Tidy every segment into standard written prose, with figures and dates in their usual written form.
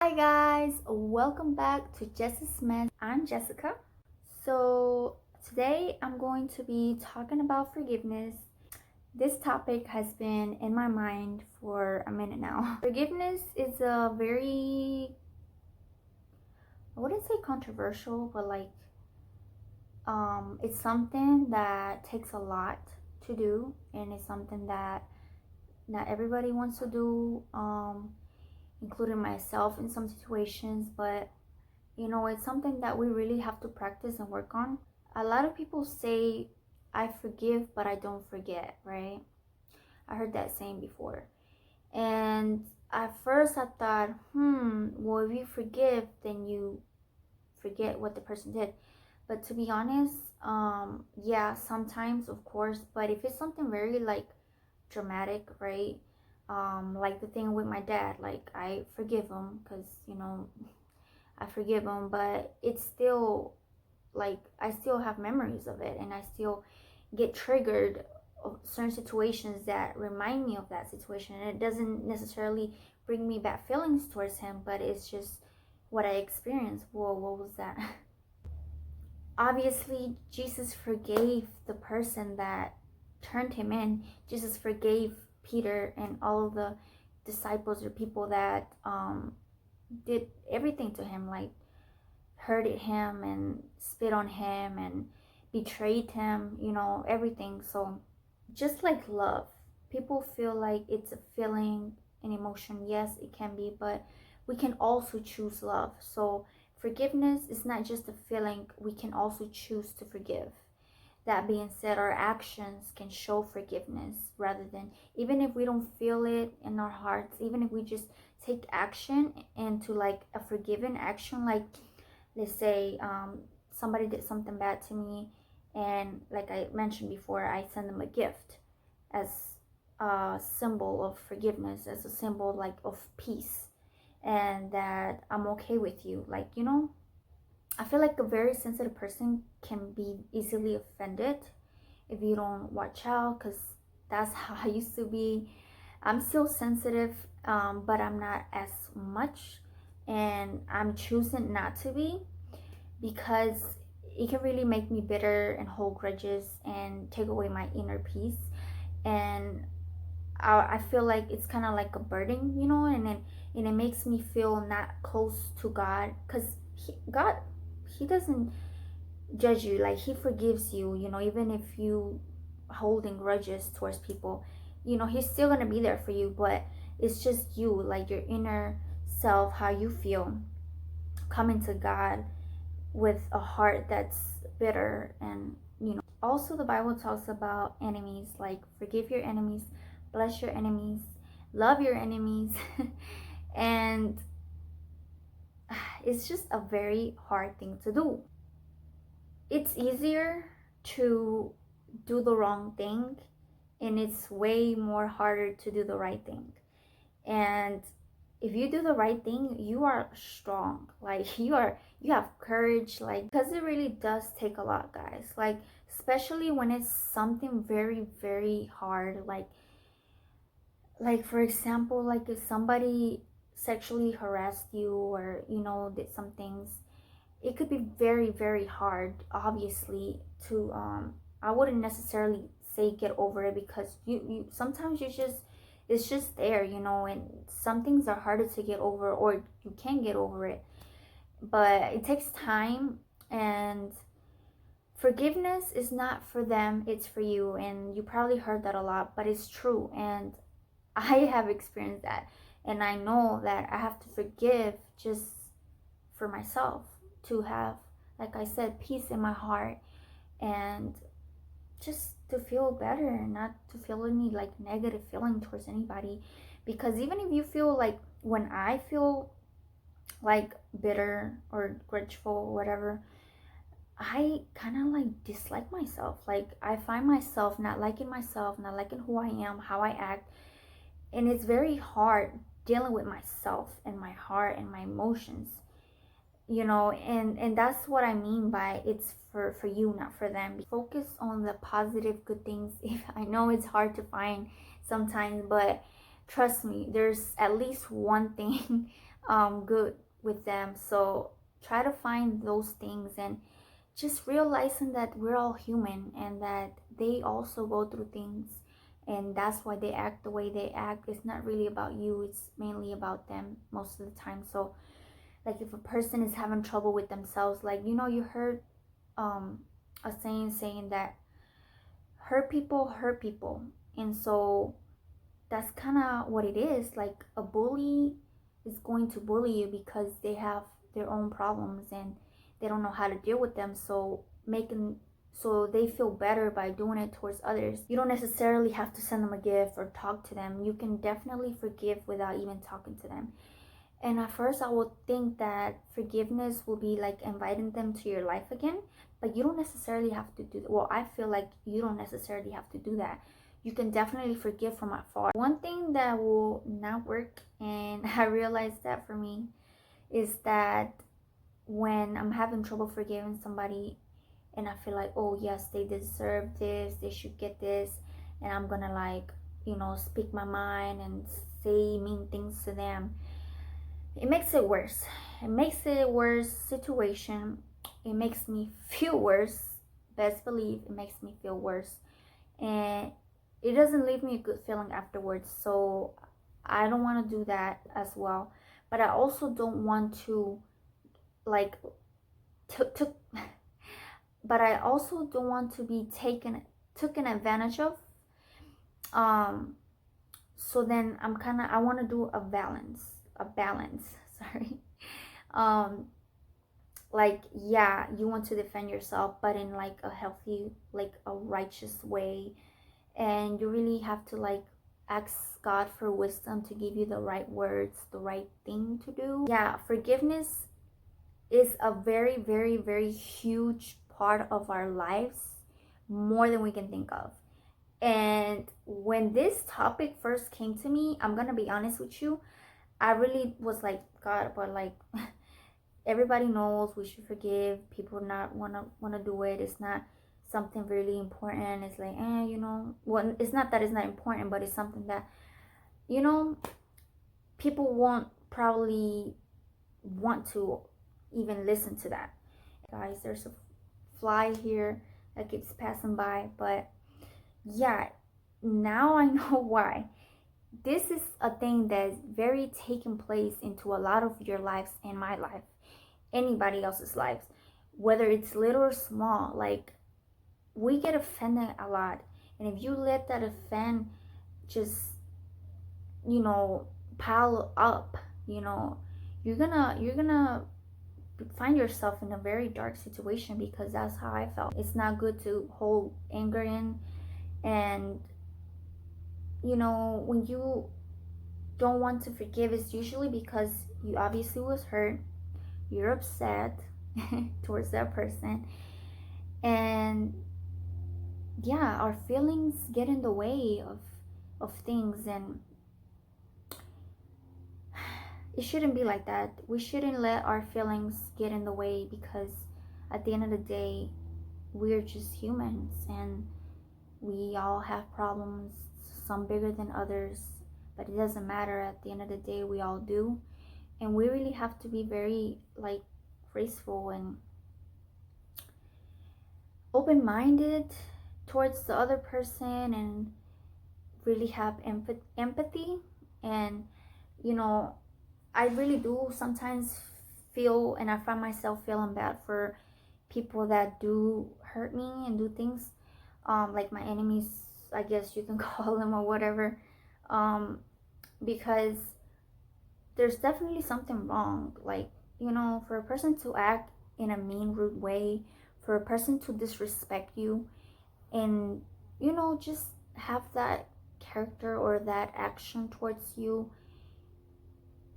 Hi guys, welcome back to jess'smess. I'm Jessica. So today I'm going to be talking about forgiveness. This topic has been in my mind for a minute now. Forgiveness is a very, I wouldn't say controversial, but it's something that takes a lot to do, and it's something that not everybody wants to do, including myself in some situations, but it's something that we really have to practice and work on. A lot of people say, I forgive, but I don't forget, right? I heard that saying before. And at first I thought, well, if you forgive, then you forget what the person did. But to be honest, yeah, sometimes, of course, but if it's something very dramatic, right? Like the thing with my dad, like I forgive him because, I forgive him, but it's still I still have memories of it, and I still get triggered of certain situations that remind me of that situation. And it doesn't necessarily bring me bad feelings towards him, but it's just what I experienced. Whoa, what was that? Obviously, Jesus forgave the person that turned him in. Jesus forgave Peter and all of the disciples or people that did everything to him, like hurted him and spit on him and betrayed him, everything. So just like love, people feel like it's a feeling, an emotion. Yes, it can be, but we can also choose love. So forgiveness is not just a feeling, we can also choose to forgive. That being said, our actions can show forgiveness, rather than, even if we don't feel it in our hearts, even if we just take action into a forgiven action. Like, let's say somebody did something bad to me, and like I mentioned before, I send them a gift as a symbol of forgiveness, as a symbol of peace, and that I'm okay with you. I feel like a very sensitive person can be easily offended if you don't watch out, because that's how I used to be. I'm still sensitive, but I'm not as much, and I'm choosing not to be, because it can really make me bitter and hold grudges and take away my inner peace. And I feel like it's kind of like a burden, and it makes me feel not close to God, because God, he doesn't judge you. Like, he forgives you, even if you holding grudges towards people, he's still gonna be there for you. But it's just you, like your inner self, how you feel, coming to God with a heart that's bitter. And also the Bible talks about enemies, like forgive your enemies, bless your enemies, love your enemies. And it's just a very hard thing to do. It's easier to do the wrong thing, and it's way more harder to do the right thing. And if you do the right thing, you are strong. Like, you have courage, because it really does take a lot, guys. Especially when it's something very, very hard, for example, if somebody sexually harassed you, or did some things, it could be very, very hard, obviously, to I wouldn't necessarily say get over it, because you sometimes it's just there, and some things are harder to get over, or you can get over it, but it takes time. And forgiveness is not for them, it's for you. And you probably heard that a lot, but it's true. And I have experienced that, and I know that I have to forgive just for myself, to have, like I said, peace in my heart, and just to feel better, and not to feel any negative feeling towards anybody. Because even if you feel when I feel bitter or grudgeful or whatever, I kind of dislike myself. I find myself not liking myself, not liking who I am, how I act. And it's very hard dealing with myself and my heart and my emotions, and that's what I mean by it's for you, not for them. Focus on the positive, good things. If I know it's hard to find sometimes, but trust me, there's at least one thing good with them. So try to find those things, and just realizing that we're all human and that they also go through things, and that's why they act the way they act. It's not really about you, it's mainly about them most of the time. So like if a person is having trouble with themselves, like you heard a saying that hurt people. And so that's kind of what it is. Like a bully is going to bully you because they have their own problems and they don't know how to deal with them. So they feel better by doing it towards others. You don't necessarily have to send them a gift or talk to them. You can definitely forgive without even talking to them. And at first, I would think that forgiveness will be like inviting them to your life again, but you don't necessarily have to do that. Well, I feel like you don't necessarily have to do that. You can definitely forgive from afar. One thing that will not work, and I realized that for me, is that when I'm having trouble forgiving somebody and I feel like, oh, yes, they deserve this, they should get this, and I'm gonna like, speak my mind and say mean things to them, it makes it worse. It makes it a worse situation. It makes me feel worse. Best believe it makes me feel worse. And it doesn't leave me a good feeling afterwards. So I don't want to do that as well. But I also don't want to like to but I also don't want to be taken advantage of. So then I want to do a balance. Sorry. um like, yeah, you want to defend yourself, but in like a healthy, like a righteous way. And you really have to like ask God for wisdom to give you the right words, the right thing to do. Yeah, forgiveness is a very, very, very huge part of our lives, more than we can think of. And when this topic first came to me, I'm gonna be honest with you, I really was like, God, but like everybody knows we should forgive. People not wanna do it. It's not something really important. It's like, well, it's not that it's not important, but it's something that, you know, people won't probably want to even listen to that. Guys, there's a fly here that keeps passing by, but yeah, now I know why. This is a thing that's very taking place into a lot of your lives and my life, anybody else's lives, whether it's little or small. Like, we get offended a lot, and if you let that offend just pile up, you're gonna find yourself in a very dark situation, because that's how I felt. It's not good to hold anger in. And when you don't want to forgive, it's usually because you obviously was hurt, you're upset towards that person. And yeah, our feelings get in the way of things, and it shouldn't be like that. We shouldn't let our feelings get in the way, because at the end of the day, we're just humans, and we all have problems, some bigger than others, but it doesn't matter. At the end of the day, we all do. And we really have to be very like graceful and open-minded towards the other person, and really have empathy. And I really do sometimes feel, and I find myself feeling bad for people that do hurt me and do things, like my enemies, I guess you can call them, or whatever, because there's definitely something wrong. Like, for a person to act in a mean, rude way, for a person to disrespect you, and just have that character or that action towards you,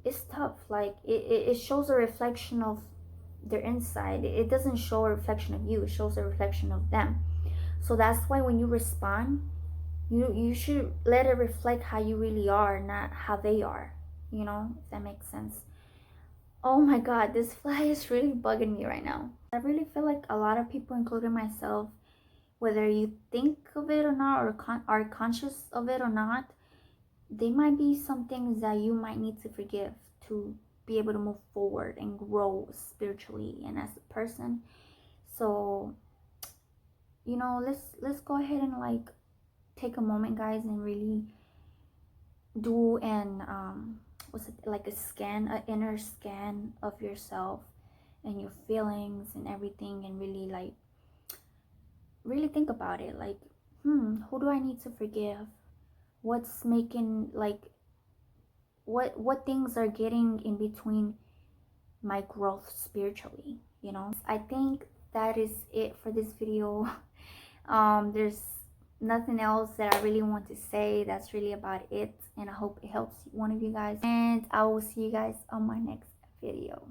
it's tough. Like, it shows a reflection of their inside. It doesn't show a reflection of you, it shows a reflection of them. So that's why when you respond, you should let it reflect how you really are, not how they are, if that makes sense. Oh my god, this fly is really bugging me right now. I really feel like a lot of people, including myself, whether you think of it or not, or are conscious of it or not, they might be some things that you might need to forgive to be able to move forward and grow spiritually and as a person. So, you know, let's go ahead and like take a moment, guys, and really do an what's it, like a scan, an inner scan of yourself and your feelings and everything, and really like really think about it. Like, who do I need to forgive? What's making like what things are getting in between my growth spiritually, you know? I think that is it for this video. There's nothing else that I really want to say. That's really about it, and I hope it helps one of you guys, and I will see you guys on my next video.